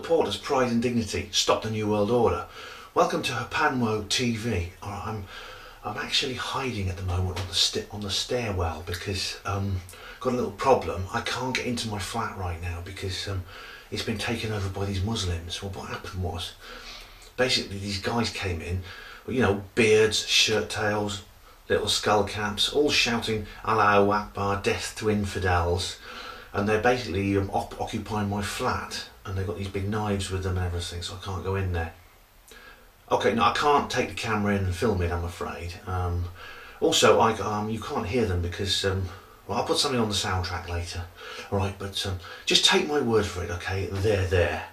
Porter's Pride and Dignity, Stop the New World Order. Welcome to Hapanwo TV. I'm actually hiding at the moment on the stairwell because got a little problem. I can't get into my flat right now because it's been taken over by these Muslims. Well, what happened was, basically these guys came in, you know, beards, shirt tails, little skull caps, all shouting Allahu Akbar, death to infidels, and they're basically occupying my flat, and they've got these big knives with them and everything, so I can't go in there. Okay, no, I can't take the camera in and film it, I'm afraid. Also, you can't hear them because, well, I'll put something on the soundtrack later. Alright, but just take my word for it, okay? They're there.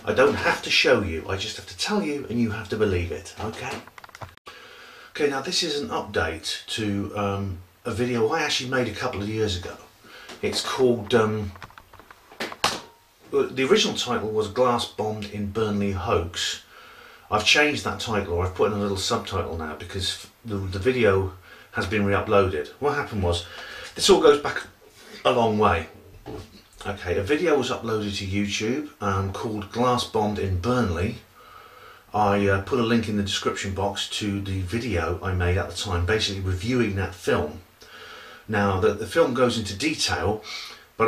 I don't have to show you, I just have to tell you and you have to believe it, okay? Okay, now this is an update to a video I actually made a couple of years ago. It's called, the original title was Glass Bombed in Burnley Hoax. I've changed that title, or I've put in a little subtitle now because the video has been re-uploaded. What happened was, this all goes back a long way. Okay, a video was uploaded to YouTube called Glass Bombed in Burnley. I put a link in the description box to the video I made at the time, basically reviewing that film. Now, the film goes into detail, but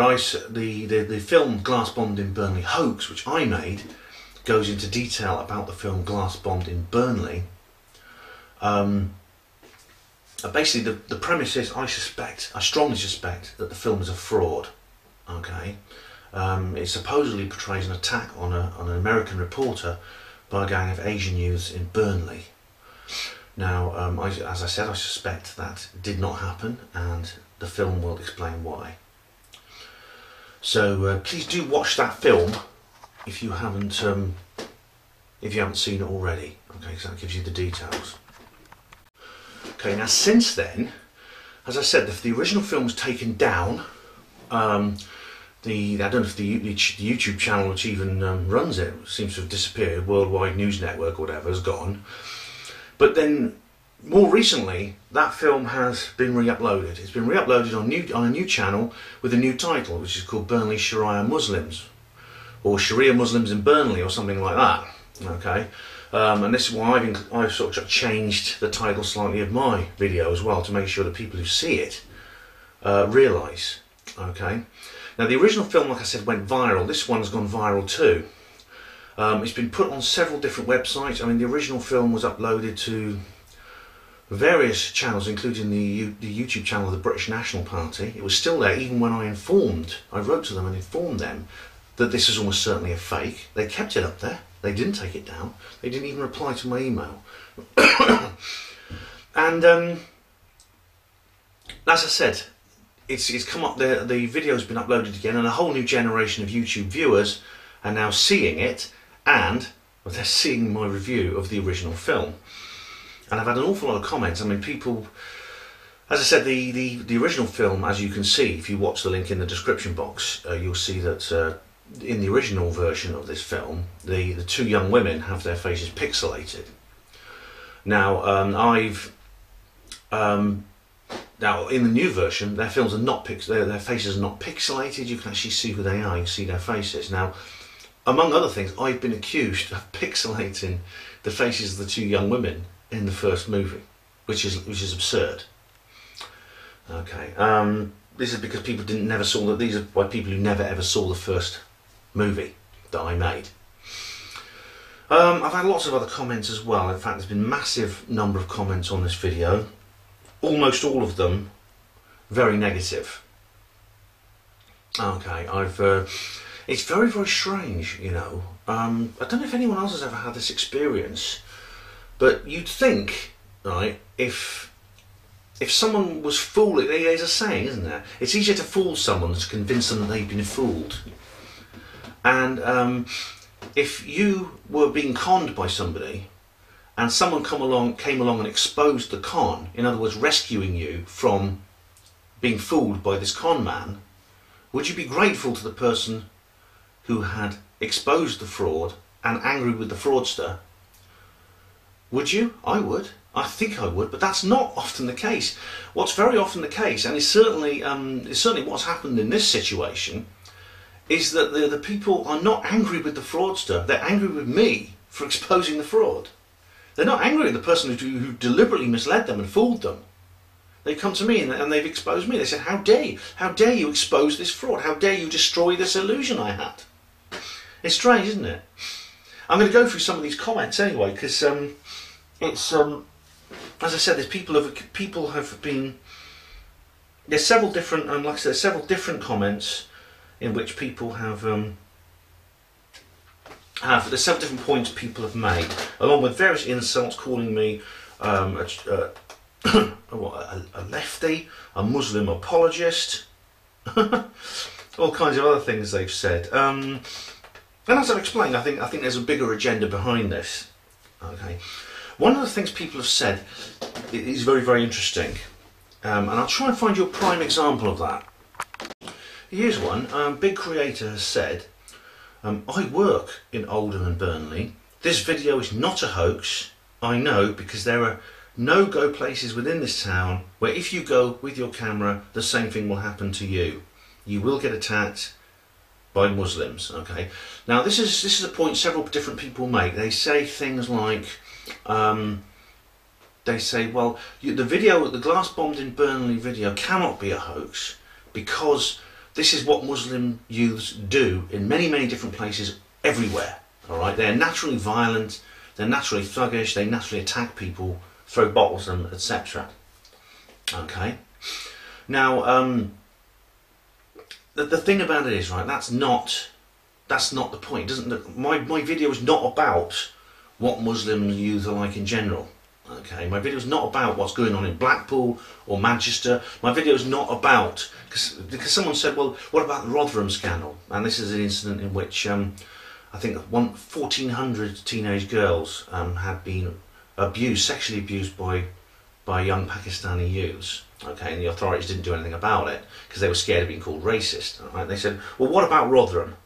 the film Glass Bombed in Burnley Hoax, which I made, goes into detail about the film Glass Bombed in Burnley. Basically, the premise is, I strongly suspect that the film is a fraud. Okay, it supposedly portrays an attack on an American reporter by a gang of Asian youths in Burnley. Now, as I said, I suspect that did not happen, and the film will explain why. So please do watch that film if you haven't seen it already. Okay, because that gives you the details. Okay, now since then, as I said, the original film was taken down. I don't know if the YouTube channel which even runs it seems to have disappeared. Worldwide News Network or whatever has gone. But then, more recently, that film has been re-uploaded. It's been re-uploaded on a new channel with a new title, which is called Burnley Sharia Muslims, or Sharia Muslims in Burnley, or something like that. Okay, and this is why I've sort of changed the title slightly of my video as well, to make sure that people who see it realise. Okay, now the original film, like I said, went viral. This one's gone viral too. It's been put on several different websites. I mean, the original film was uploaded to various channels, including the YouTube channel of the British National Party. It was still there even when I wrote to them and informed them that this was almost certainly a fake. They kept it up there. They didn't take it down. They didn't even reply to my email. And as I said, it's come up there. The video's been uploaded again, and a whole new generation of YouTube viewers are now seeing it, and well, they're seeing my review of the original film. And I've had an awful lot of comments. I mean, people, as I said, the original film, as you can see, if you watch the link in the description box, you'll see that in the original version of this film, the two young women have their faces pixelated. Now, now in the new version, their faces are not pixelated. You can actually see who they are. You can see their faces. Now, among other things, I've been accused of pixelating the faces of the two young women in the first movie, which is absurd. Okay, this is because people never saw that. These are by people who never ever saw the first movie that I made. I've had lots of other comments as well. In fact, there's been a massive number of comments on this video. Almost all of them very negative. Okay, it's very, very strange, you know. I don't know if anyone else has ever had this experience, but you'd think, right, if someone was fooled, there's a saying, isn't there? It's easier to fool someone than to convince them that they've been fooled. And if you were being conned by somebody, and someone came along and exposed the con, in other words, rescuing you from being fooled by this con man, would you be grateful to the person who had exposed the fraud and angry with the fraudster? Would you? I would. I think I would, but that's not often the case. What's very often the case, and it's certainly what's happened in this situation, is that the people are not angry with the fraudster, they're angry with me for exposing the fraud. They're not angry with the person who deliberately misled them and fooled them. They come to me and they've exposed me. They said, how dare you expose this fraud? How dare you destroy this illusion I had? It's strange, isn't it? I'm going to go through some of these comments anyway, because it's, as I said, people have been, there's several different, like I said, there's several different comments in which people have there's several different points people have made, along with various insults, calling me a lefty, a Muslim apologist, all kinds of other things they've said. And as I've explained, I think there's a bigger agenda behind this. Okay, one of the things people have said is very, very interesting, and I'll try and find you a prime example of that. Here's one. Big Creator has said, I work in Oldham and Burnley. This video is not a hoax. I know, because there are no-go places within this town where if you go with your camera, the same thing will happen to you. You will get attacked by Muslims. Okay. Now this is a point several different people make. They say things like, they say, well, the glass bombed in Burnley video cannot be a hoax because this is what Muslim youths do in many, many different places everywhere. All right, they're naturally violent, they're naturally thuggish, they naturally attack people, throw bottles at them, etc. Okay. Now, the thing about it is, right, that's not the point. My video is not about what Muslim youth are like in general. Okay, my video is not about what's going on in Blackpool or Manchester. My video is not about, because someone said, well, what about the Rotherham scandal? And this is an incident in which I think 1,400 teenage girls had been sexually abused by young Pakistani youths. Okay, and the authorities didn't do anything about it because they were scared of being called racist. Right? They said, well, what about Rotherham?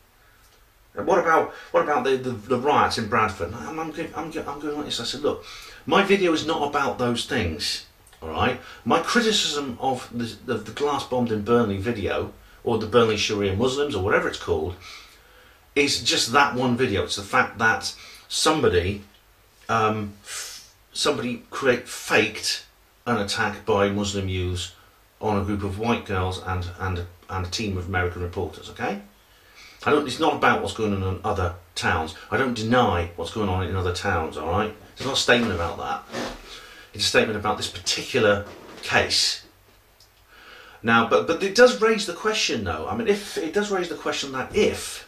And what about the riots in Bradford? I'm going like this. I said, look, my video is not about those things. All right, my criticism of the glass bombed in Burnley video, or the Burnley Sharia Muslims, or whatever it's called, is just that one video. It's the fact that somebody faked an attack by Muslim youths on a group of white girls and a team of American reporters. Okay, it's not about what's going on in other towns. I don't deny what's going on in other towns. All right, it's not a statement about that. It's a statement about this particular case. Now, but it does raise the question, though. I mean, it does raise the question that if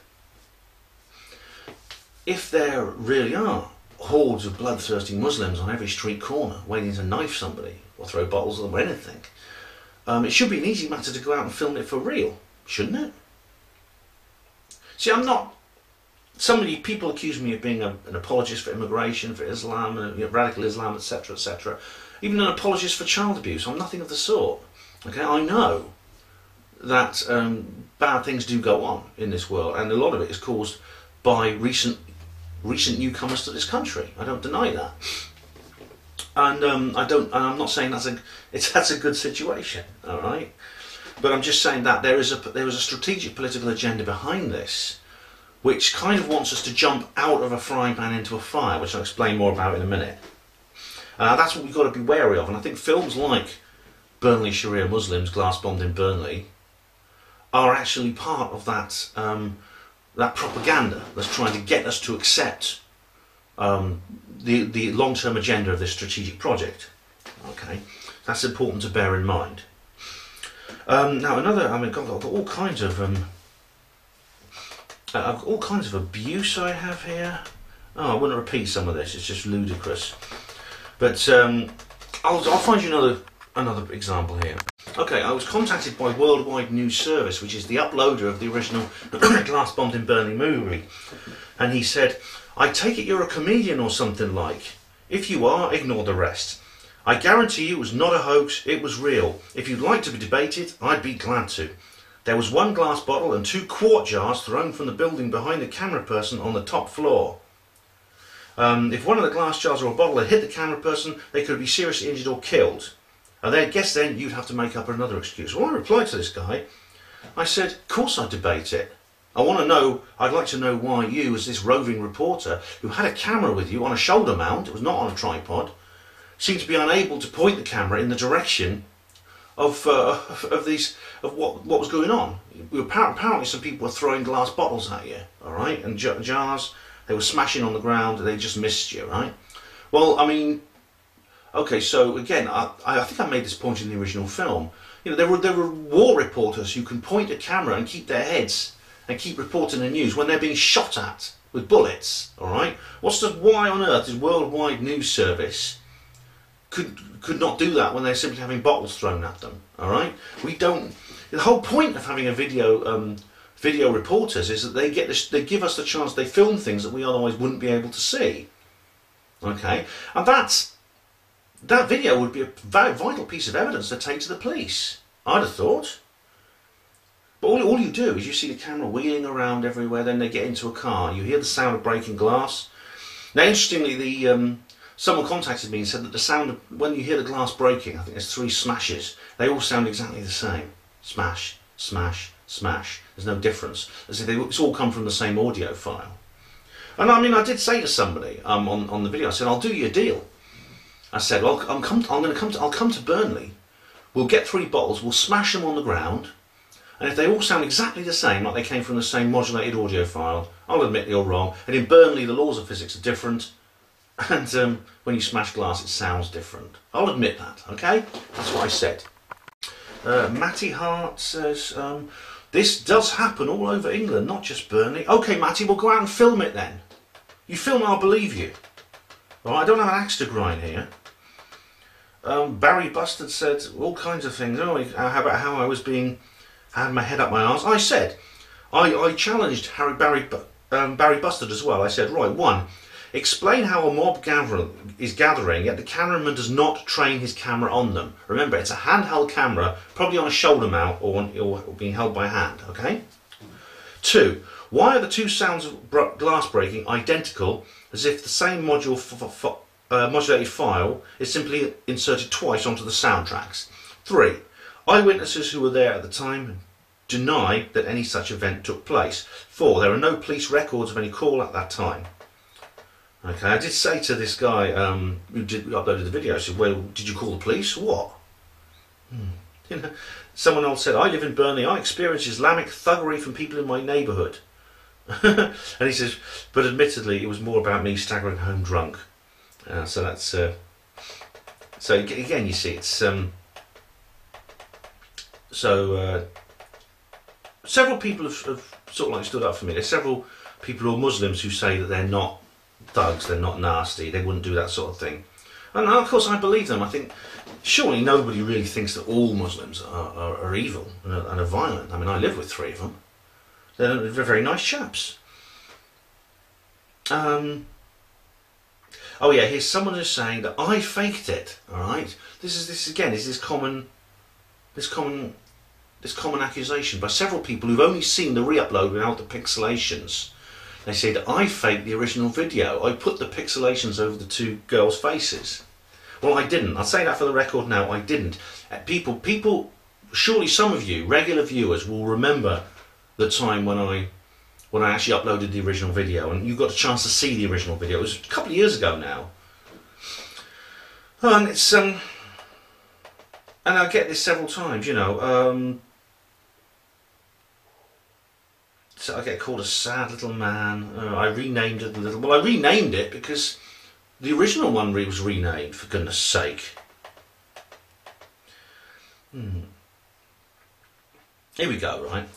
there really are hordes of bloodthirsty Muslims on every street corner waiting to knife somebody or throw bottles at them or anything, it should be an easy matter to go out and film it for real, shouldn't it? See, I'm not. People accuse me of being an apologist for immigration, for Islam, radical Islam, etc., etc. Even an apologist for child abuse. I'm nothing of the sort. Okay, I know that bad things do go on in this world, and a lot of it is caused by recent newcomers to this country. I don't deny that, and I'm not saying that's a good situation. All right, but I'm just saying that there is a strategic political agenda behind this, which kind of wants us to jump out of a frying pan into a fire, which I'll explain more about in a minute. That's what we've got to be wary of, and I think films like Burnley Sharia Muslims, glass bombed in Burnley, are actually part of that that propaganda that's trying to get us to accept the long-term agenda of this strategic project. Okay, that's important to bear in mind. Now, I've got all kinds of abuse I have here. Oh, I wouldn't repeat some of this, it's just ludicrous. But I'll find you another example here. Okay, I was contacted by Worldwide News Service, which is the uploader of the original Glass Bombed in Burnley movie. And he said, I take it you're a comedian or something like. If you are, ignore the rest. I guarantee you it was not a hoax, it was real. If you'd like to be debated, I'd be glad to. There was one glass bottle and 2 quart jars thrown from the building behind the camera person on the top floor. If one of the glass jars or a bottle had hit the camera person, they could be seriously injured or killed. I guess then you'd have to make up another excuse. Well, I replied to this guy. I said, of course I'd debate it. I'd like to know why you, as this roving reporter, who had a camera with you on a shoulder mount, it was not on a tripod, seemed to be unable to point the camera in the direction of what was going on. Apparently some people were throwing glass bottles at you, all right, and jars. They were smashing on the ground. They just missed you, right? Well, I mean, okay. So again, I think I made this point in the original film. You know, there were war reporters who can point a camera and keep their heads and keep reporting the news when they're being shot at with bullets. All right. Why on earth is Worldwide News Service could not do that when they're simply having bottles thrown at them? All right. We don't. The whole point of having a video reporters is that they give us the chance. They film things that we otherwise wouldn't be able to see. Okay, and that video would be a very vital piece of evidence to take to the police, I'd have thought. But all you do is you see the camera wheeling around everywhere. Then they get into a car. You hear the sound of breaking glass. Now, interestingly, someone contacted me and said that the sound of, when you hear the glass breaking, I think there's 3 smashes. They all sound exactly the same. Smash, smash, smash. There's no difference. As if it's all come from the same audio file. And I mean, I did say to somebody on the video, I said, I'll do you a deal. I said, well, I'll come to Burnley. We'll get 3 bottles. We'll smash them on the ground. And if they all sound exactly the same, like they came from the same modulated audio file, I'll admit you're wrong. And in Burnley, the laws of physics are different. And when you smash glass, it sounds different. I'll admit that, okay? That's what I said. Matty Hart says, this does happen all over England, not just Burnley. Okay, Matty, we'll go out and film it then. You film, I'll believe you. All right, I don't have an axe to grind here. Barry Bustard said all kinds of things. Oh, how about how I had my head up my arse? I said, I challenged Barry Bustard as well. I said, right, 1, explain how a mob is gathering, yet the cameraman does not train his camera on them. Remember, it's a handheld camera, probably on a shoulder mount or being held by hand, okay? 2, why are the 2 sounds of glass breaking identical, as if the same modulated file is simply inserted twice onto the soundtracks? 3, eyewitnesses who were there at the time deny that any such event took place. 4, there are no police records of any call at that time. Okay, I did say to this guy who uploaded the video, I said, well, did you call the police? What? You know, someone else said, I live in Burnley, I experience Islamic thuggery from people in my neighbourhood. And he says, but admittedly, it was more about me staggering home drunk. So that's... so again, you see, it's... several people have sort of like stood up for me. There's several people who are Muslims who say that they're not thugs, they're not nasty, they wouldn't do that sort of thing. And of course I believe them. I think surely nobody really thinks that all Muslims are evil and are violent. I mean, I live with 3 of them. They're very nice chaps. Oh yeah, here's someone who's saying that I faked it. All right, this is common accusation by several people who've only seen the re-upload without the pixelations. They say that I faked the original video. I put the pixelations over the 2 girls' faces. Well, I didn't. I'll say that for the record now. I didn't. People, surely some of you, regular viewers, will remember the time when I actually uploaded the original video, and you got a chance to see the original video. It was a couple of years ago now. And it's and I get this several times, you know. So I get called a sad little man. I renamed it a little. Well, I renamed it because the original one was renamed, for goodness sake. Here we go, right?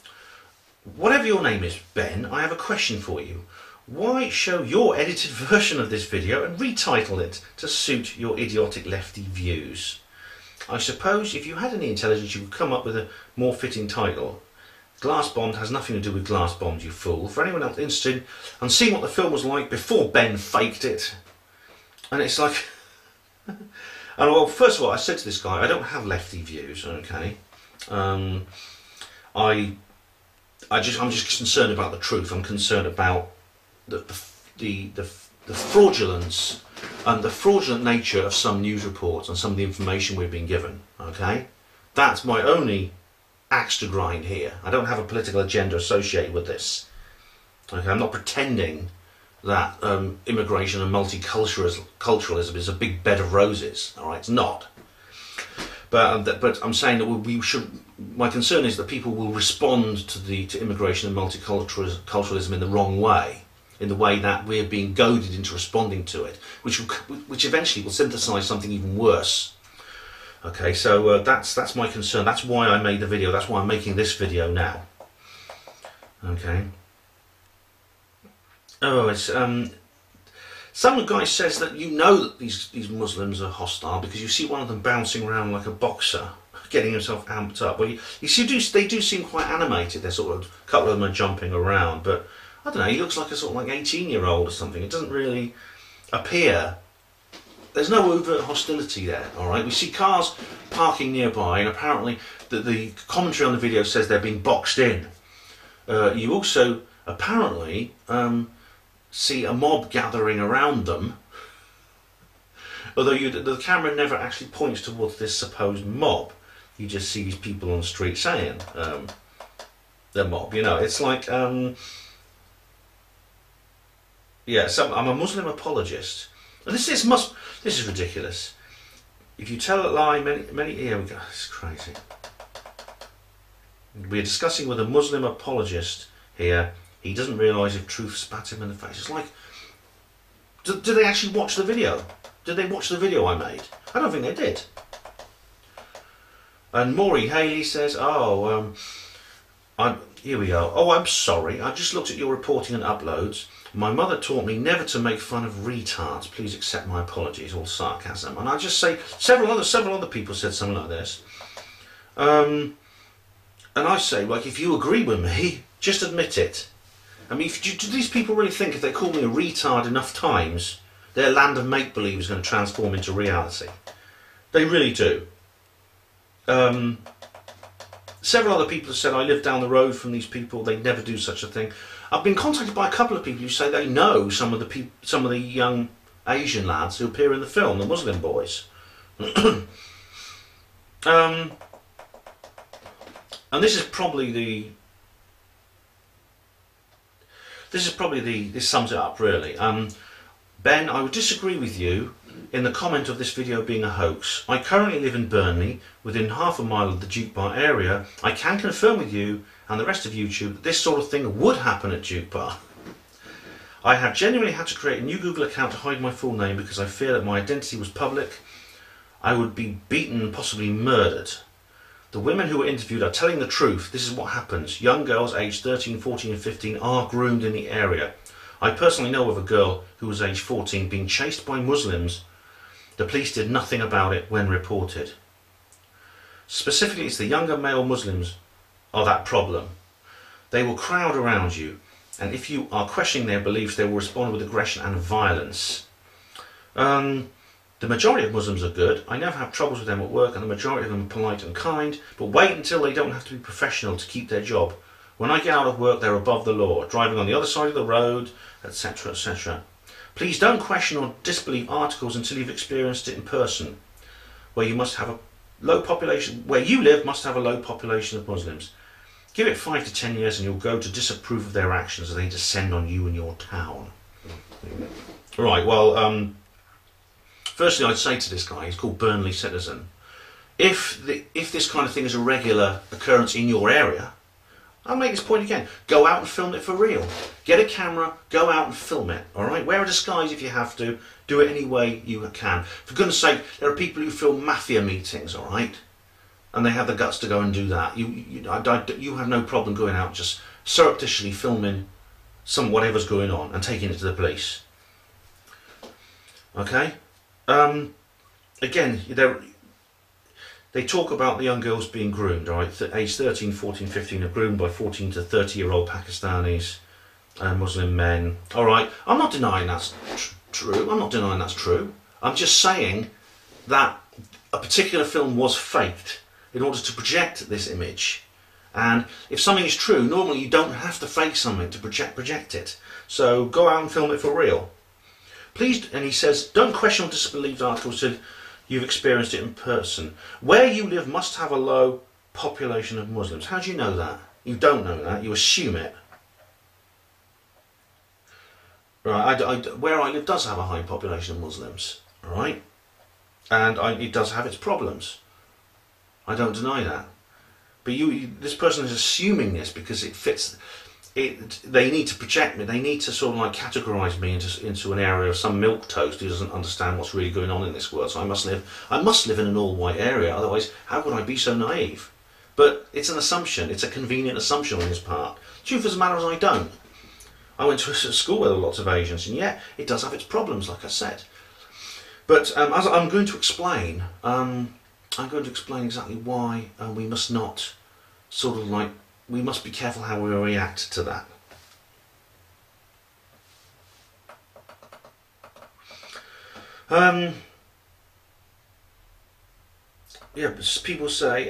Whatever your name is, Ben, I have a question for you. Why show your edited version of this video and retitle it to suit your idiotic lefty views? I suppose if you had any intelligence you could come up with a more fitting title. Glass Bombed has nothing to do with Glass Bombed, you fool. For anyone else interested in seeing what the film was like before Ben faked it. And it's like... and well, first of all, I said to this guy, I don't have lefty views, okay? I'm just concerned about the truth. I'm concerned about the fraudulence and the fraudulent nature of some news reports and some of the information we've been given, okay? That's my only axe to grind here. I don't have a political agenda associated with this. Okay, I'm not pretending that immigration and multiculturalism is a big bed of roses. All right, it's not. But I'm saying that we should. My concern is that people will respond to immigration and multiculturalism in the wrong way, in the way that we're being goaded into responding to it, which eventually will synthesise something even worse. Okay, so that's my concern. That's why I made the video. That's why I'm making this video now. Okay. Oh, it's some guy says that you know that these Muslims are hostile because you see one of them bouncing around like a boxer, getting himself amped up. Well, you see, they do seem quite animated. They're sort of, a couple of them are jumping around, but I don't know. He looks like a sort of like 18-year-old or something. It doesn't really appear. There's no overt hostility there. All right, we see cars parking nearby, and apparently the commentary on the video says they're being boxed in. You also apparently see a mob gathering around them, although the camera never actually points towards this supposed mob. You just see these people on the street saying they're mob. You know, it's like yeah. I'm a Muslim apologist. And this is ridiculous. If you tell a lie, here we go. It's crazy. We're discussing with a Muslim apologist here. He doesn't realise if truth spat him in the face. It's like, do they actually watch the video? Did they watch the video I made? I don't think they did. And Maureen Haley says, oh, here we go. Oh, I'm sorry. I just looked at your reporting and uploads. My mother taught me never to make fun of retards. Please accept my apologies. All sarcasm. And I just say, several other people said something like this. And I say, like, if you agree with me, just admit it. I mean, do these people really think if they call me a retard enough times, their land of make-believe is going to transform into reality? They really do. Several other people have said I live down the road from these people. They never do such a thing. I've been contacted by a couple of people who say they know some of the young Asian lads who appear in the film, the Muslim boys. And this is probably this sums it up really. Ben, I would disagree with you in the comment of this video being a hoax. I currently live in Burnley, within half a mile of the Duke Bar area. I can confirm with you and the rest of YouTube that this sort of thing would happen at Duke Bar. I have genuinely had to create a new Google account to hide my full name because I fear that my identity was public. I would be beaten and possibly murdered. The women who were interviewed are telling the truth. This is what happens. Young girls aged 13, 14 and 15 are groomed in the area. I personally know of a girl who was aged 14 being chased by Muslims. The police did nothing about it when reported. Specifically, it's the younger male Muslims are that problem. They will crowd around you, and if you are questioning their beliefs, they will respond with aggression and violence. The majority of Muslims are good. I never have troubles with them at work, and the majority of them are polite and kind, but wait until they don't have to be professional to keep their job. When I get out of work, they're above the law, driving on the other side of the road, etc., etc. Please don't question or disbelieve articles until you've experienced it in person, where you must have a low population, where you live must have a low population of Muslims. Give it 5 to 10 years and you'll go to disapprove of their actions as they descend on you and your town. Right, well, firstly I'd say to this guy, he's called Burnley Citizen, if this kind of thing is a regular occurrence in your area, I'll make this point again. Go out and film it for real. Get a camera, go out and film it, alright? Wear a disguise if you have to. Do it any way you can. For goodness sake, there are people who film mafia meetings, alright? And they have the guts to go and do that. You have no problem going out just surreptitiously filming whatever's going on and taking it to the police. Okay? Again, they talk about the young girls being groomed, right? Age 13, 14, 15 are groomed by 14 to 30-year-old Pakistanis and Muslim men. All right, I'm not denying that's true. I'm not denying that's true. I'm just saying that a particular film was faked in order to project this image. And if something is true, normally you don't have to fake something to project it. So go out and film it for real. Please, and he says, don't question or disbelieve articles till you've experienced it in person. Where you live must have a low population of Muslims. How do you know that? You don't know that, you assume it. Right, where I live does have a high population of Muslims, right? And it does have its problems. I don't deny that. But this person is assuming this because it fits. They need to project me. They need to sort of like categorise me into an area of some milquetoast who doesn't understand what's really going on in this world. So I must live in an all-white area. Otherwise, how could I be so naive? But it's an assumption. It's a convenient assumption on his part. Truth of the matter is, I don't. I went to a school where there were lots of Asians, and yeah, it does have its problems, like I said. But as I'm going to explain, exactly why we must not we must be careful how we react to that. Yeah, people say,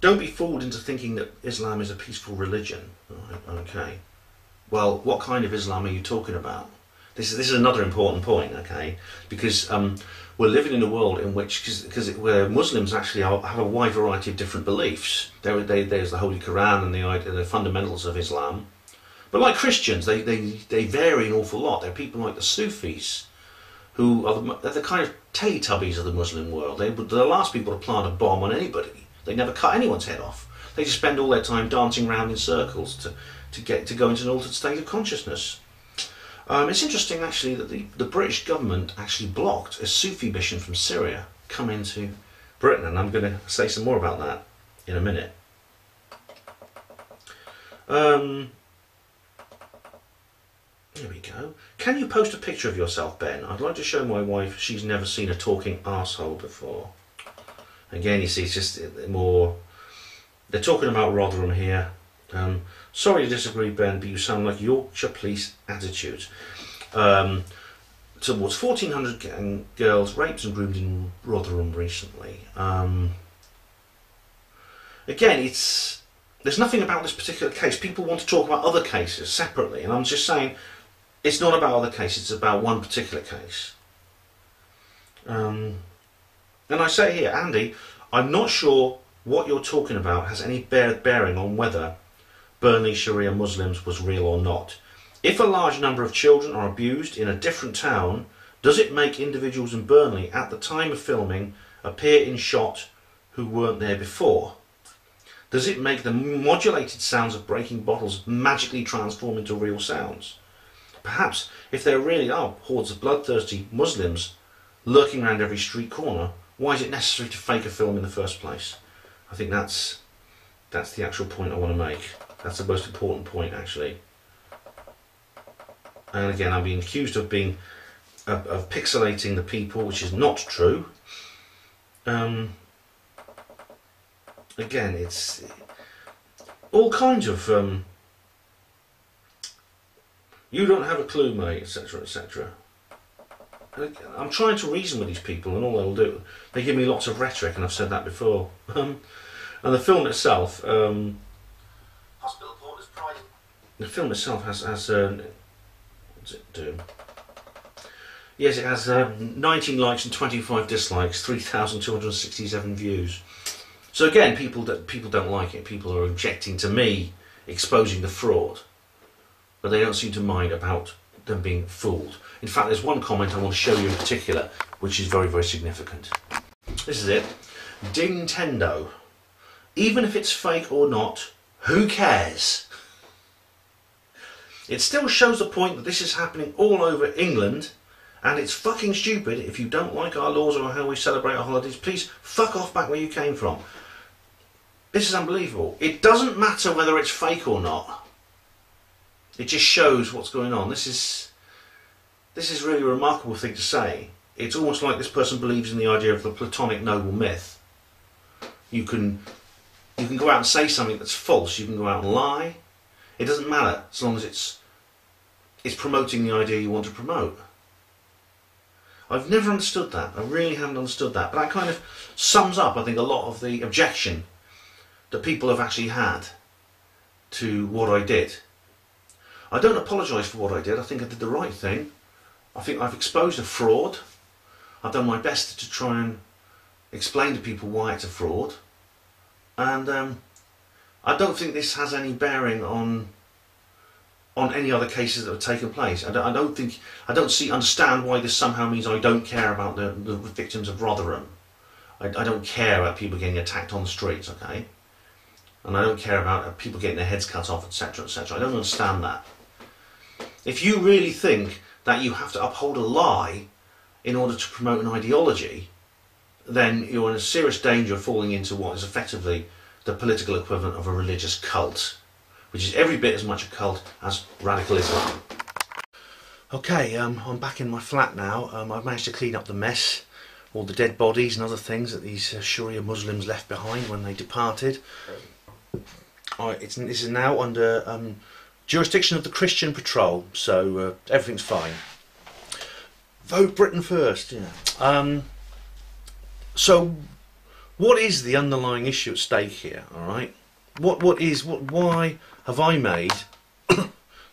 don't be fooled into thinking that Islam is a peaceful religion. Right, okay. Well, what kind of Islam are you talking about? This is another important point, okay? Because we're living in a world in which, where Muslims actually have a wide variety of different beliefs. There's the Holy Quran and the fundamentals of Islam. But like Christians, they vary an awful lot. There are people like the Sufis, who are they're the kind of Teletubbies of the Muslim world. They're the last people to plant a bomb on anybody. They never cut anyone's head off. They just spend all their time dancing around in circles to go into an altered state of consciousness. It's interesting actually that the British government actually blocked a Sufi mission from Syria come into Britain, and I'm going to say some more about that in a minute. There we go. Can you post a picture of yourself, Ben? I'd like to show my wife she's never seen a talking arsehole before. Again, you see, it's just more... They're talking about Rotherham here. Sorry to disagree, Ben, but you sound like Yorkshire police attitude. Towards 1,400 girls raped and groomed in Rotherham recently. Again, there's nothing about this particular case. People want to talk about other cases separately, and I'm just saying it's not about other cases, it's about one particular case. And I say here, Andy, I'm not sure what you're talking about has any bearing on whether Burnley Sharia Muslims was real or not. If a large number of children are abused in a different town, does it make individuals in Burnley at the time of filming appear in shot who weren't there before? Does it make the modulated sounds of breaking bottles magically transform into real sounds? Perhaps if there really are hordes of bloodthirsty Muslims lurking around every street corner, why is it necessary to fake a film in the first place? I think that's the actual point I want to make. That's the most important point, actually. And again, I'm being accused of pixelating the people, which is not true. Again, it's all kinds of you don't have a clue, mate, etc., etc. I'm trying to reason with these people, and all they'll do, they give me lots of rhetoric, and I've said that before. And the film itself, Hospital Porter's Pride. the film itself has what's it do? Yes, it has 19 likes and 25 dislikes, 3,267 views. So again, people don't like it. People are objecting to me exposing the fraud, but they don't seem to mind about them being fooled. In fact, there's one comment I want to show you in particular, which is very, very significant. This is it. Nintendo. Even if it's fake or not, who cares? It still shows the point that this is happening all over England, and it's fucking stupid. If you don't like our laws or how we celebrate our holidays, please fuck off back where you came from. This is unbelievable. It doesn't matter whether it's fake or not. It just shows what's going on. This is really a remarkable thing to say. It's almost like this person believes in the idea of the Platonic noble myth. You can go out and say something that's false. You can go out and lie. It doesn't matter as long as it's promoting the idea you want to promote. I've never understood that. I really haven't understood that. But that kind of sums up, I think, a lot of the objection that people have actually had to what I did. I don't apologise for what I did. I think I did the right thing. I think I've exposed a fraud. I've done my best to try and explain to people why it's a fraud. and I don't think this has any bearing on any other cases that have taken place. I don't understand why this somehow means I don't care about the victims of Rotherham. I don't care about people getting attacked on the streets, okay? And I don't care about people getting their heads cut off, etc., etc. I don't understand that. If you really think that you have to uphold a lie in order to promote an ideology, then you're in a serious danger of falling into what is effectively the political equivalent of a religious cult, which is every bit as much a cult as radical Islam. Okay, I'm back in my flat now. I've managed to clean up the mess, all the dead bodies and other things that these Sharia Muslims left behind when they departed. This is now under jurisdiction of the Christian Patrol, so everything's fine. Vote Britain first, yeah. So, what is the underlying issue at stake here? All right, why have I made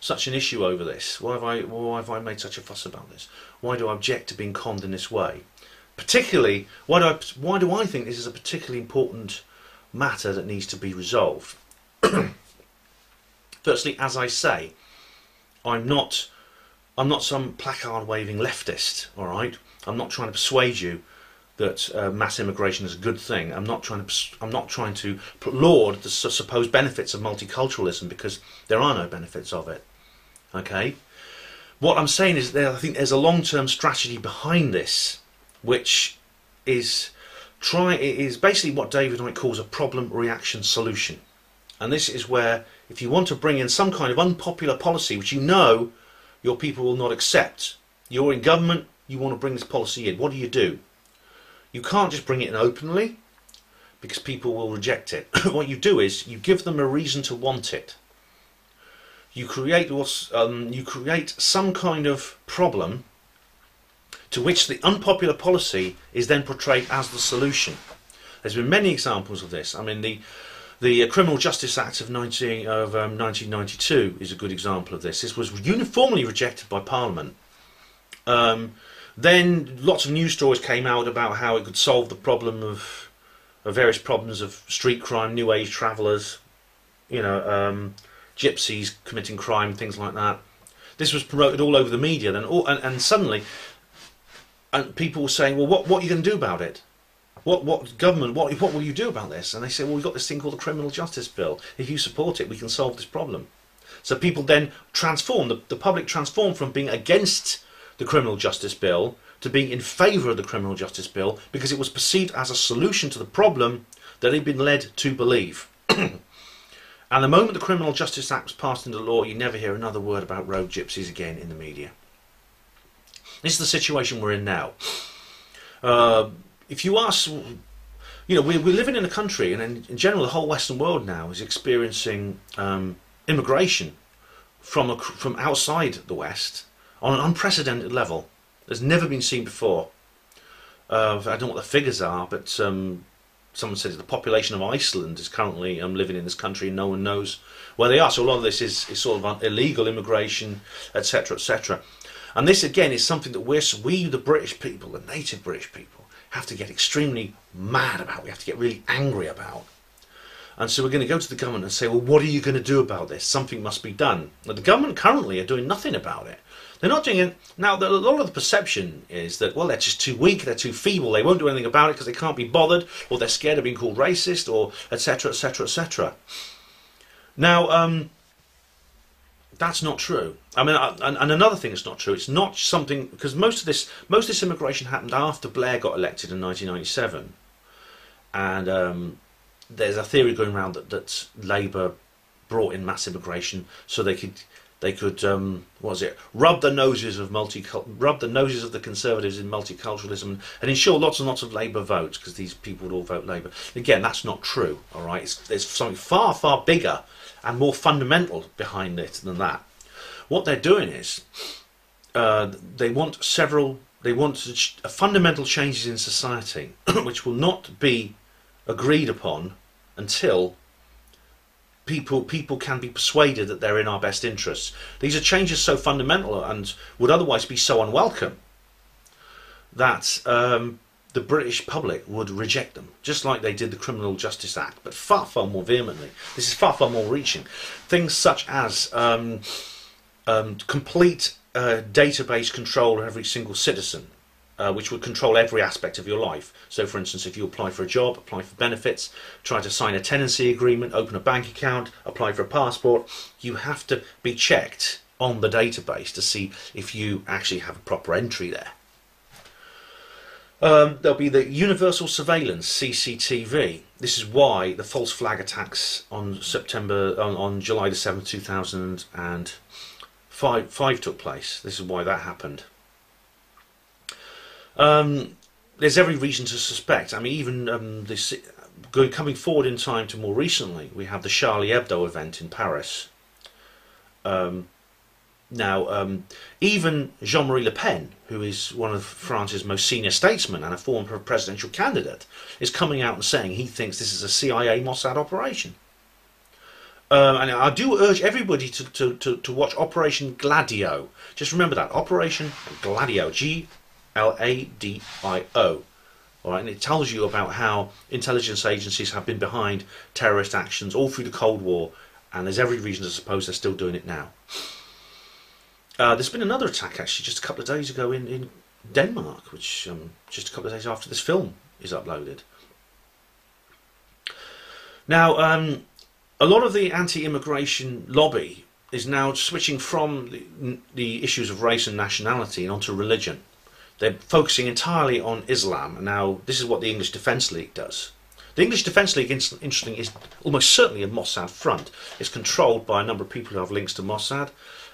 such an issue over this? Why have I made such a fuss about this? Why do I object to being conned in this way? Particularly, why do I think this is a particularly important matter that needs to be resolved? Firstly, as I say, I'm not some placard waving leftist. All right, I'm not trying to persuade you that mass immigration is a good thing. I'm not trying to laud the supposed benefits of multiculturalism, because there are no benefits of it. Okay, what I'm saying is I think there's a long-term strategy behind this, which is basically what David Icke calls a problem, reaction, solution. And this is where, if you want to bring in some kind of unpopular policy, which you know your people will not accept, you're in government, you want to bring this policy in, what do? You can't just bring it in openly, because people will reject it. What you do is you give them a reason to want it. You create some kind of problem to which the unpopular policy is then portrayed as the solution. There's been many examples of this. I mean, the Criminal Justice Act of 1992 is a good example of this. This was uniformly rejected by Parliament. Then lots of news stories came out about how it could solve the problem of various problems of street crime, new age travellers, gypsies committing crime, things like that. This was promoted all over the media. Then, and suddenly, people were saying, "Well, what are you going to do about it? What government? What will you do about this?" And they say, "Well, we've got this thing called the Criminal Justice Bill. If you support it, we can solve this problem." So people then transformed. The public transformed from being against the Criminal Justice Bill to being in favour of the Criminal Justice Bill, because it was perceived as a solution to the problem that they'd been led to believe. And the moment the Criminal Justice Act was passed into law, you never hear another word about road gypsies again in the media. This is the situation we're in now. If you ask, we're living in a country, and in general the whole Western world now is experiencing immigration from outside the West on an unprecedented level. There's never been seen before. I don't know what the figures are, but someone said the population of Iceland is currently living in this country, and no one knows where they are. So a lot of this is sort of illegal immigration, etc., etc. And this again is something that we, the British people, the native British people, have to get extremely mad about. We have to get really angry about. And so we're going to go to the government and say, well, what are you going to do about this? Something must be done. Now, the government currently are doing nothing about it. They're not doing it. Now, a lot of the perception is that, well, they're just too weak, they're too feeble, they won't do anything about it because they can't be bothered, or they're scared of being called racist, or etc., etc., etc. Now, that's not true. I mean, and another thing that's not true, it's not something, because most of this immigration happened after Blair got elected in 1997. And there's a theory going around that Labour brought in mass immigration so they could rub the noses of the Conservatives in multiculturalism and ensure lots and lots of Labour votes, because these people would all vote Labour. Again, that's not true. All right, there's something far, far bigger and more fundamental behind it than that. What they're doing is they want fundamental changes in society which will not be agreed upon until people can be persuaded that they're in our best interests. These are changes so fundamental and would otherwise be so unwelcome that the British public would reject them, just like they did the Criminal Justice Act, but far, far more vehemently. This is far, far more reaching. Things such as complete database control of every single citizen, which would control every aspect of your life. So, for instance, if you apply for a job, apply for benefits, try to sign a tenancy agreement, open a bank account, apply for a passport, you have to be checked on the database to see if you actually have a proper entry there. There'll be the universal surveillance, CCTV. This is why the false flag attacks on July the 7th, 2005 took place. This is why that happened. There's every reason to suspect. I mean, even coming forward in time to more recently, we have the Charlie Hebdo event in Paris. Even Jean-Marie Le Pen, who is one of France's most senior statesmen and a former presidential candidate, is coming out and saying he thinks this is a CIA Mossad operation. And I do urge everybody to watch Operation Gladio. Just remember that, Operation Gladio, Gladio. All right, and it tells you about how intelligence agencies have been behind terrorist actions all through the Cold War, and there's every reason to suppose they're still doing it now. There's been another attack actually just a couple of days ago in Denmark, which just a couple of days after this film is uploaded. Now, a lot of the anti-immigration lobby is now switching from the issues of race and nationality and onto religion. They're focusing entirely on Islam. Now, this is what the English Defence League does. The English Defence League, interesting, is almost certainly a Mossad front. It's controlled by a number of people who have links to Mossad.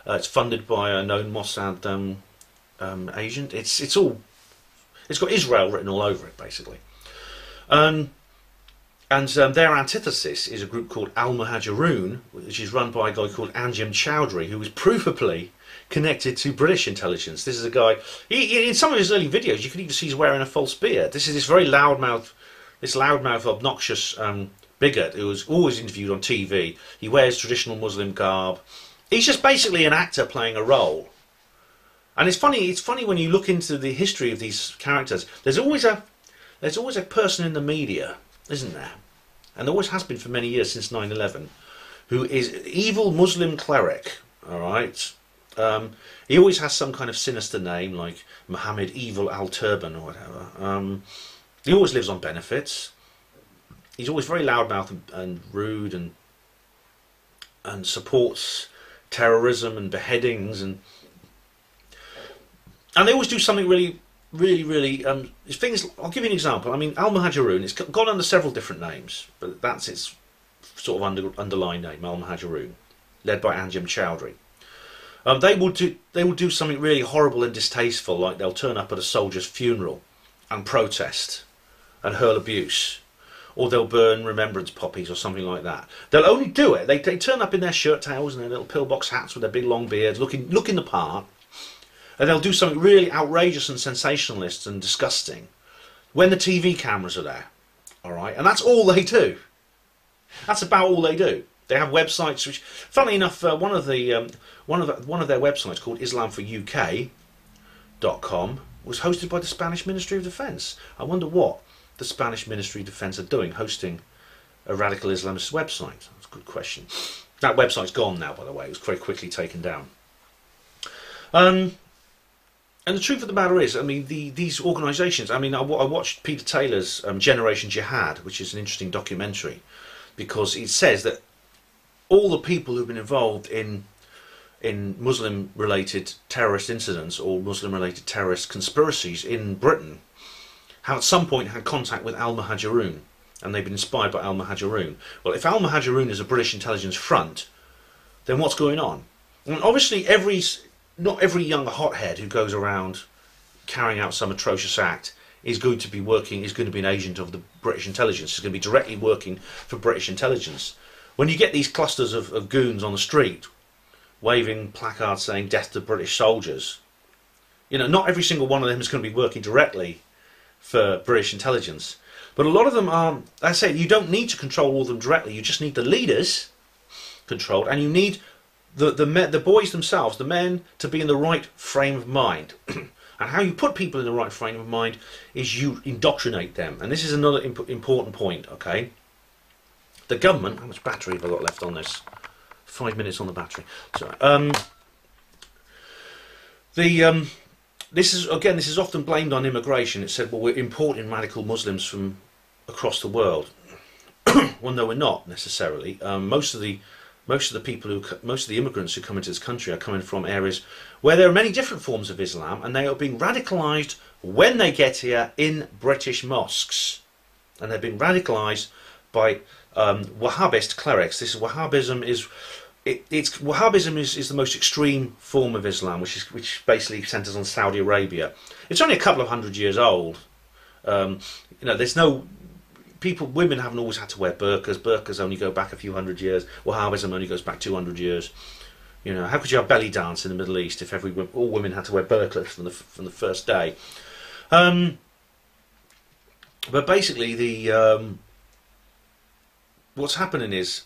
It's funded by a known Mossad agent. It's got Israel written all over it, basically. And their antithesis is a group called Al-Muhajirun, which is run by a guy called Anjem Chowdhury, who is provably connected to British intelligence. This is a guy, in some of his early videos, you can even see he's wearing a false beard. This is this very loudmouth, obnoxious bigot who was always interviewed on TV. He wears traditional Muslim garb. He's just basically an actor playing a role. And it's funny when you look into the history of these characters. There's always a person in the media, isn't there? And there always has been for many years since 9/11, who is evil Muslim cleric. All right. He always has some kind of sinister name like Muhammad Evil Al Turban or whatever. He always lives on benefits. He's always very loudmouth and rude and supports terrorism and beheadings and they always do something really things. I'll give you an example. I mean, Al-Muhajirun, it's gone under several different names, but that's its sort of underlying name, Al-Muhajirun, led by Anjem Chowdhury. They will do something really horrible and distasteful, like they'll turn up at a soldier's funeral and protest and hurl abuse, or they'll burn remembrance poppies or something like that. They'll only do it. They turn up in their shirt tails and their little pillbox hats with their big long beards, looking the part, and they'll do something really outrageous and sensationalist and disgusting when the TV cameras are there. All right, and that's all they do. That's about all they do. They have websites which, funnily enough, one of their websites called IslamForUK.com was hosted by the Spanish Ministry of Defence. I wonder what the Spanish Ministry of Defence are doing, hosting a radical Islamist website. That's a good question. That website's gone now, by the way. It was very quickly taken down. And the truth of the matter is, I mean, these organisations. I mean, I watched Peter Taylor's Generation Jihad, which is an interesting documentary, because it says that all the people who've been involved in Muslim-related terrorist incidents or Muslim-related terrorist conspiracies in Britain have at some point had contact with Al-Muhajirun, and they've been inspired by Al-Muhajirun. Well, if Al-Muhajirun is a British intelligence front, then what's going on? And obviously, not every young hothead who goes around carrying out some atrocious act is going to be an agent of the British intelligence. Is going to be directly working for British intelligence. When you get these clusters of goons on the street waving placards saying "Death to British soldiers," you know, not every single one of them is going to be working directly for British intelligence. But a lot of them are, I say, you don't need to control all of them directly. You just need the leaders controlled, and you need the boys themselves, the men, to be in the right frame of mind. And how you put people in the right frame of mind is you indoctrinate them. And this is another important point, okay? The government, how much battery have I got left on this? 5 minutes on the battery. So, this is often blamed on immigration. It's said, well, we're importing radical Muslims from across the world. Well, no, we're not necessarily. Most of the immigrants who come into this country are coming from areas where there are many different forms of Islam, and they are being radicalised when they get here in British mosques, and they're being radicalised by Wahhabist clerics. This is Wahhabism is the most extreme form of Islam, which basically centres on Saudi Arabia. It's only a couple of 100 years old. There's no women haven't always had to wear burqas. Burqas only go back a few hundred years. Wahhabism only goes back 200 years. How could you have belly dance in the Middle East if all women had to wear burqas from the first day? But basically, what's happening is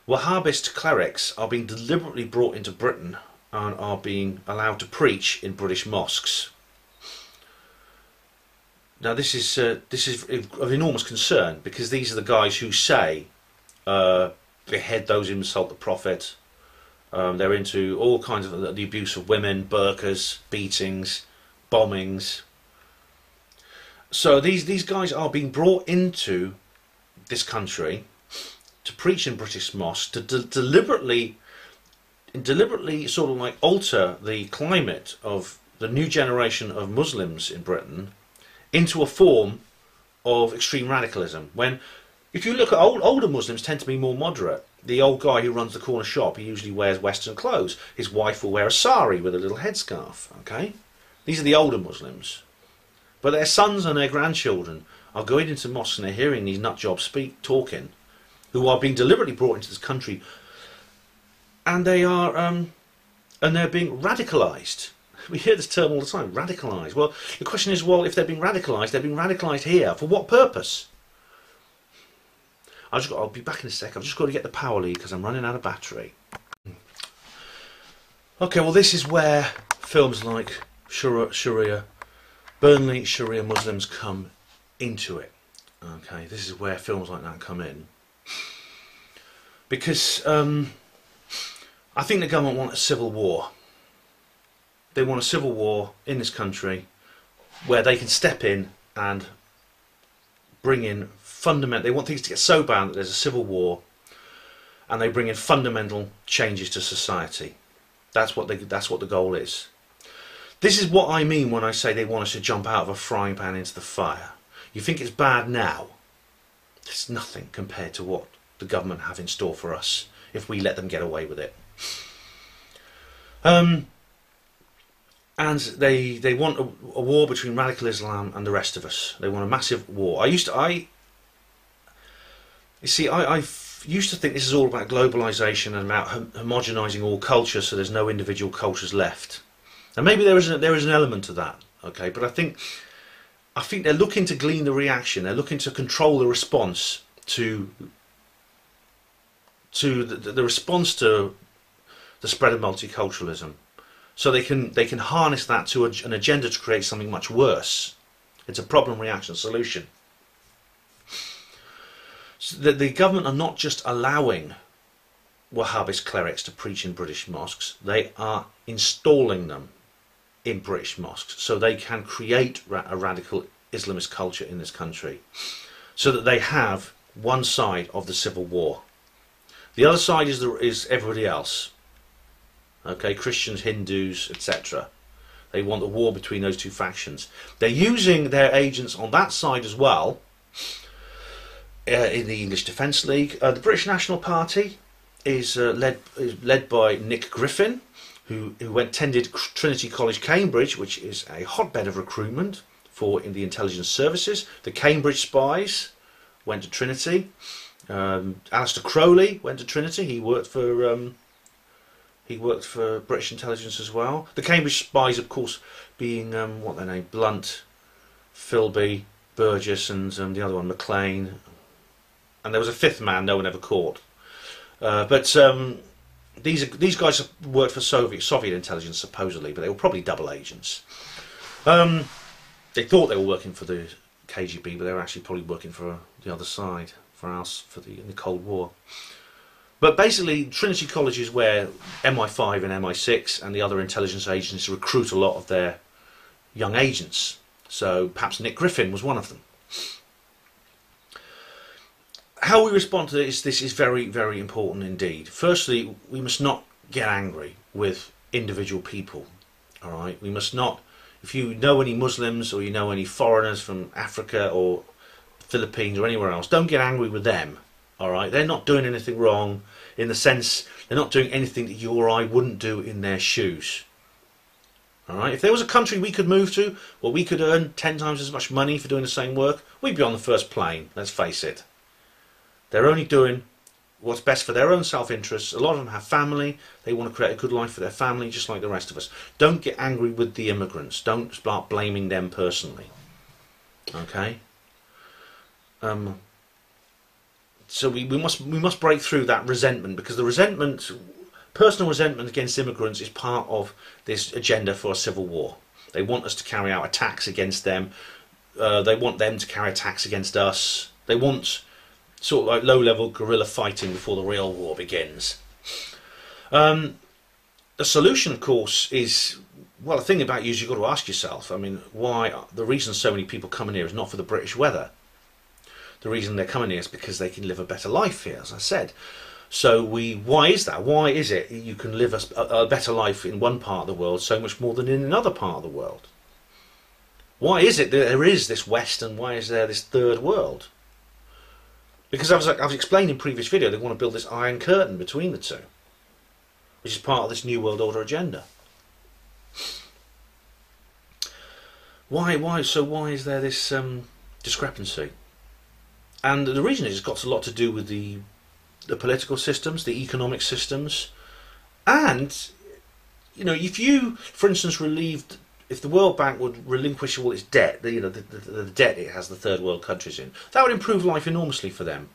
Wahhabist clerics are being deliberately brought into Britain and are being allowed to preach in British mosques. Now this is of enormous concern, because these are the guys who say behead those who insult the Prophet. They're into all kinds of the abuse of women, burqas, beatings, bombings. So these guys are being brought into this country to preach in British mosques, to deliberately sort of like alter the climate of the new generation of Muslims in Britain into a form of extreme radicalism. When, if you look at older Muslims, tend to be more moderate. The old guy who runs the corner shop, he usually wears Western clothes. His wife will wear a sari with a little headscarf. Okay, these are the older Muslims, but their sons and their grandchildren are going into mosques and they're hearing these nut jobs talking, who are being deliberately brought into this country, and they are and they're being radicalised. We hear this term all the time, radicalised. Well, the question is, well, if they're being radicalised here, for what purpose? I'll be back in a sec. I've just got to get the power lead because I'm running out of battery. Okay, well, this is where films like Sharia, Burnley, Sharia Muslims come into it. Okay, this is where films like that come in. Because I think the government want a civil war. They want a civil war in this country where they can step in and bring in they want things to get so bad that there's a civil war, and they bring in fundamental changes to society. That's what the goal is. This is what I mean when I say they want us to jump out of a frying pan into the fire. You think it's bad now? It's nothing compared to what the government have in store for us if we let them get away with it. And they want a war between radical Islam and the rest of us. They want a massive war. I used to think this is all about globalisation and about homogenising all cultures, so there's no individual cultures left. And maybe there is an element to that. Okay, but I think they're looking to glean the reaction. They're looking to control the response to the response to the spread of multiculturalism. So they can harness that to an agenda to create something much worse. It's a problem, reaction, solution. So the government are not just allowing Wahhabist clerics to preach in British mosques, they are installing them in British mosques so they can create a radical Islamist culture in this country, so that they have one side of the civil war. The other side is everybody else. Okay, Christians, Hindus, etc. They want a war between those two factions. They're using their agents on that side as well. In the English Defence League, the British National Party is led by Nick Griffin, who attended Trinity College, Cambridge, which is a hotbed of recruitment in the intelligence services. The Cambridge spies went to Trinity. Alistair Crowley went to Trinity. He worked for British intelligence as well. The Cambridge spies, of course, being what their name, Blunt, Philby, Burgess, and the other one, Maclean. And there was a fifth man no one ever caught. But these guys worked for Soviet intelligence supposedly, but they were probably double agents. They thought they were working for the KGB, but they were actually probably working for the other side, in the Cold War. But basically, Trinity College is where MI5 and MI6 and the other intelligence agencies recruit a lot of their young agents. So perhaps Nick Griffin was one of them. How we respond to this is very, very important indeed. Firstly, we must not get angry with individual people. All right, we must not. If you know any Muslims or you know any foreigners from Africa or Philippines or anywhere else, don't get angry with them. All right, they're not doing anything wrong, in the sense they're not doing anything that you or I wouldn't do in their shoes. All right, if there was a country we could move to where we could earn 10 times as much money for doing the same work, we'd be on the first plane. Let's face it. They're only doing what's best for their own self-interests. A lot of them have family. They want to create a good life for their family, just like the rest of us. Don't get angry with the immigrants. Don't start blaming them personally. Okay. So we must break through that resentment, because the resentment, personal resentment against immigrants, is part of this agenda for a civil war. They want us to carry out attacks against them. They want them to carry attacks against us. They want sort of like low-level guerrilla fighting before the real war begins. The solution, of course, is, well, the thing about you is you've got to ask yourself, I mean, why the reason so many people come in here is not for the British weather. The reason they're coming here is because they can live a better life here, as I said. So why is that? Why is it you can live a better life in one part of the world so much more than in another part of the world? Why is it that there is this West and why is there this third world? Because I've explained in previous video, they want to build this iron curtain between the two, which is part of this New World Order agenda. Why? So why is there this discrepancy? And the reason is it's got a lot to do with the political systems, the economic systems, and you know, if you, for instance, if the World Bank would relinquish all its debt, the debt it has the third world countries in, that would improve life enormously for them.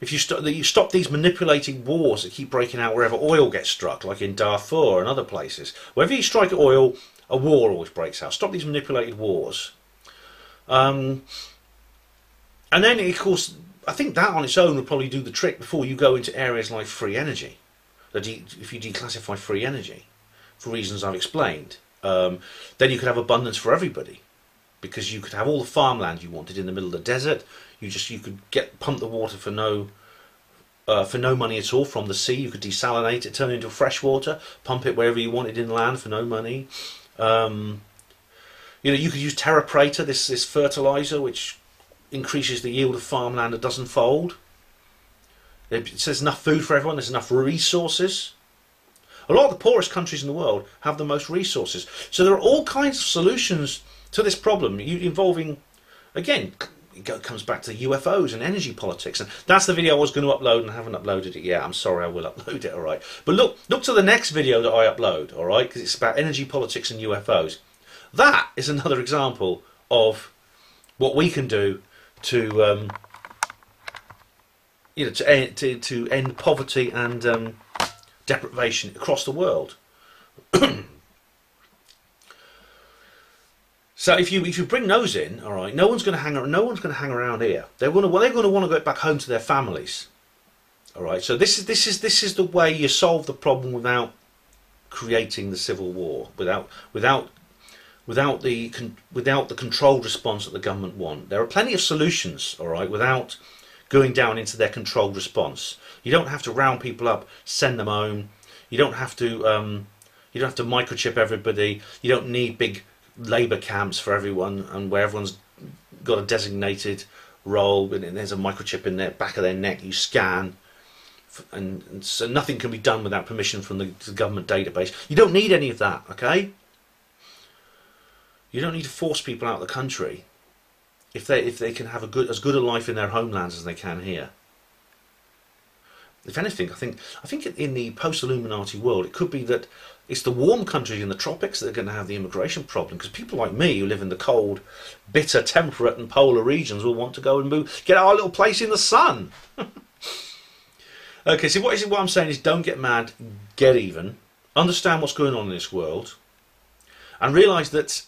If you stop these manipulating wars that keep breaking out wherever oil gets struck, like in Darfur and other places, wherever you strike oil, a war always breaks out. Stop these manipulated wars. And then, of course, I think that on its own would probably do the trick before you go into areas like free energy. If you declassify free energy, for reasons I've explained, then you could have abundance for everybody, because you could have all the farmland you wanted in the middle of the desert. You could pump the water for no money at all from the sea. You could desalinate it, turn it into fresh water, pump it wherever you wanted inland for no money. You could use terra preta, this fertilizer, which increases the yield of farmland a dozenfold. It says there's enough food for everyone, there's enough resources. A lot of the poorest countries in the world have the most resources. So there are all kinds of solutions to this problem involving, again, it comes back to UFOs and energy politics. And that's the video I was going to upload and I haven't uploaded it yet. I'm sorry, I will upload it, alright. But look to the next video that I upload, alright, because it's about energy politics and UFOs. That is another example of what we can do to end poverty and deprivation across the world. So if you bring those in, all right, no one's going to hang around here. They're going to want to go back home to their families. All right. So this is the way you solve the problem without creating the civil war, without the controlled response that the government want. There are plenty of solutions, all right, without going down into their controlled response. You don't have to round people up, send them home. You don't have to microchip everybody. You don't need big labour camps for everyone, and where everyone's got a designated role and there's a microchip in the back of their neck. You scan, and so nothing can be done without permission from the government database. You don't need any of that, okay? You don't need to force people out of the country if they can have as good a life in their homelands as they can here. If anything, I think in the post-Illuminati world, it could be that it's the warm countries in the tropics that are going to have the immigration problem, because people like me who live in the cold, bitter, temperate and polar regions will want to go and get our little place in the sun. Okay, so what I'm saying is, don't get mad, get even, understand what's going on in this world, and realise that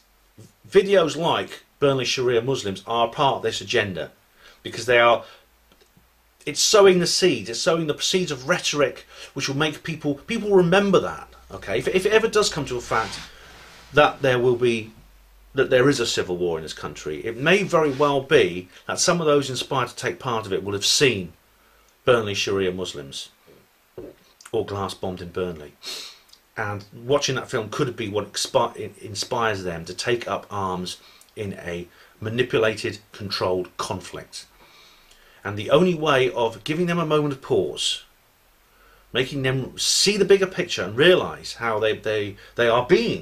videos like Burnley Sharia Muslims are part of this agenda, because it's sowing the seeds, it's sowing the seeds of rhetoric which will make people remember that. Okay, if it ever does come to a fact that there is a civil war in this country, it may very well be that some of those inspired to take part of it will have seen Burnley Sharia Muslims or glass bombed in Burnley, and watching that film could be what inspires them to take up arms in a manipulated, controlled conflict. And the only way of giving them a moment of pause, making them see the bigger picture and realise how they're being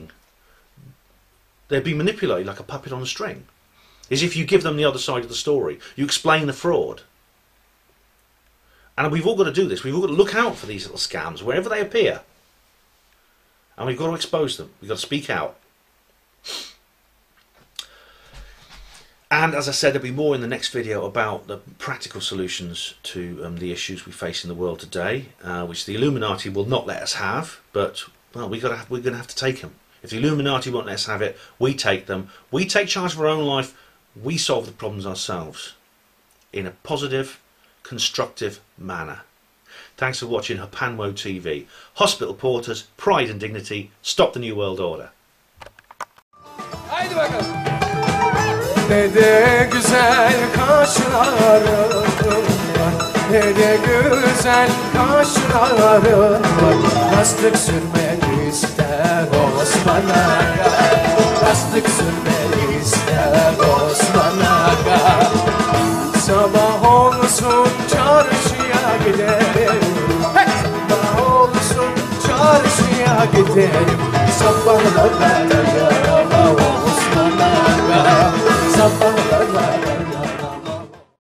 manipulated like a puppet on a string, is if you give them the other side of the story. You explain the fraud. And we've all got to do this. We've all got to look out for these little scams wherever they appear. And we've got to expose them. We've got to speak out. And as I said, there'll be more in the next video about the practical solutions to the issues we face in the world today, which the Illuminati will not let us have, but well, we're going to have to take them. If the Illuminati won't let us have it, we take them. We take charge of our own life. We solve the problems ourselves in a positive, constructive manner. Thanks for watching Hapanwo TV. Hospital porters, pride and dignity, stop the New World Order. Haydi bakalım. Ne de güzel kaşların var, ne de güzel kaşların var. Lastik sürmek ister Osman Aga, lastik sürmek ister Osman Aga. Sabah olsun çarşıya gidelim, sabah olsun çarşıya gidelim, sabahlara